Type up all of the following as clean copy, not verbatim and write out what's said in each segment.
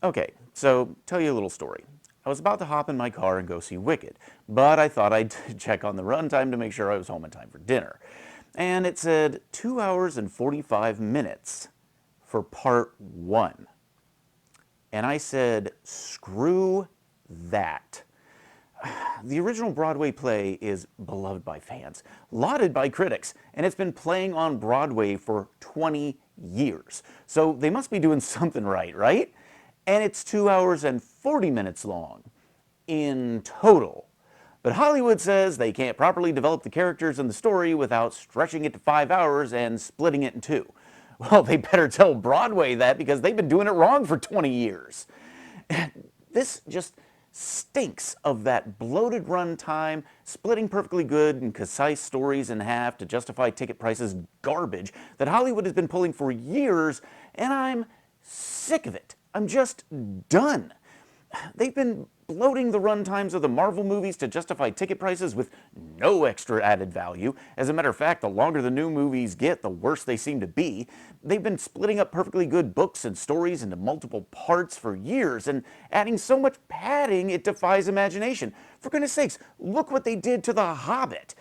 Okay, so tell you a little story. I was about to hop in my car and go see Wicked, but I thought I'd check on the runtime to make sure I was home in time for dinner. And it said 2 hours and 45 minutes for part 1. And I said, screw that. The original Broadway play is beloved by fans, lauded by critics, and it's been playing on Broadway for 20 years. So they must be doing something right, right? And it's 2 hours and 40 minutes long in total. But Hollywood says they can't properly develop the characters and the story without stretching it to 5 hours and splitting it in two. Well, they better tell Broadway that because they've been doing it wrong for 20 years. This just stinks of that bloated runtime, splitting perfectly good and concise stories in half to justify ticket prices garbage that Hollywood has been pulling for years, and I'm sick of it. I'm just done. They've been bloating the runtimes of the Marvel movies to justify ticket prices with no extra added value. As a matter of fact, the longer the new movies get, the worse they seem to be. They've been splitting up perfectly good books and stories into multiple parts for years and adding so much padding it defies imagination. For goodness sakes, look what they did to The Hobbit.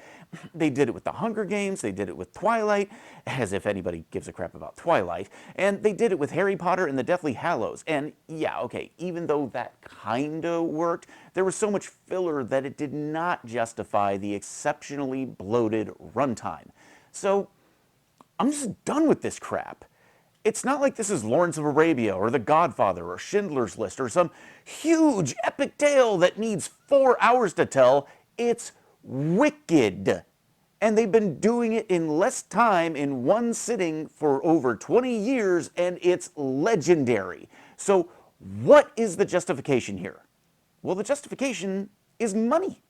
They did it with The Hunger Games, they did it with Twilight, as if anybody gives a crap about Twilight, and they did it with Harry Potter and the Deathly Hallows. And yeah, okay, even though that kinda worked, there was so much filler that it did not justify the exceptionally bloated runtime. So, I'm just done with this crap. It's not like this is Lawrence of Arabia or The Godfather or Schindler's List or some huge epic tale that needs 4 hours to tell. It's Wicked. And they've been doing it in less time in one sitting for over 20 years, and it's legendary. So what is the justification here? Well, the justification is money.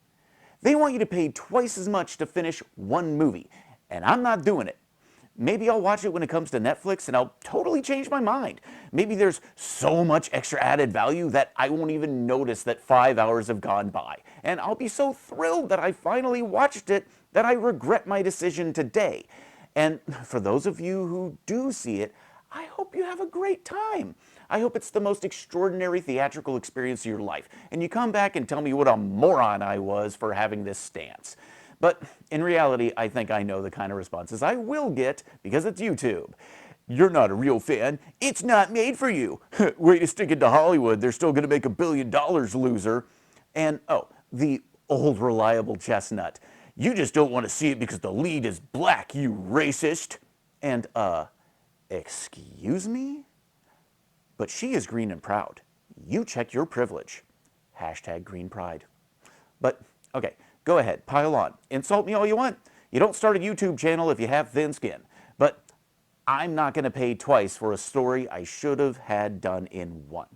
They want you to pay twice as much to finish one movie, and I'm not doing it. Maybe I'll watch it when it comes to Netflix and I'll totally change my mind. Maybe there's so much extra added value that I won't even notice that 5 hours have gone by. And I'll be so thrilled that I finally watched it that I regret my decision today. And for those of you who do see it, I hope you have a great time. I hope it's the most extraordinary theatrical experience of your life. And you come back and tell me what a moron I was for having this stance. But in reality, I think I know the kind of responses I will get because it's YouTube. You're not a real fan. It's not made for you. Way to stick it to Hollywood. They're still going to make $1 billion, loser. And, oh, the old reliable chestnut. You just don't want to see it because the lead is black, you racist. And, excuse me? But she is green and proud. You check your privilege. Hashtag green pride. But, okay. Go ahead, pile on. Insult me all you want. You don't start a YouTube channel if you have thin skin. But I'm not going to pay twice for a story I should have had done in one.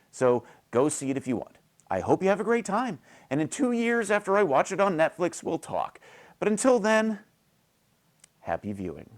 So go see it if you want. I hope you have a great time. And in 2 years after I watch it on Netflix, we'll talk. But until then, happy viewing.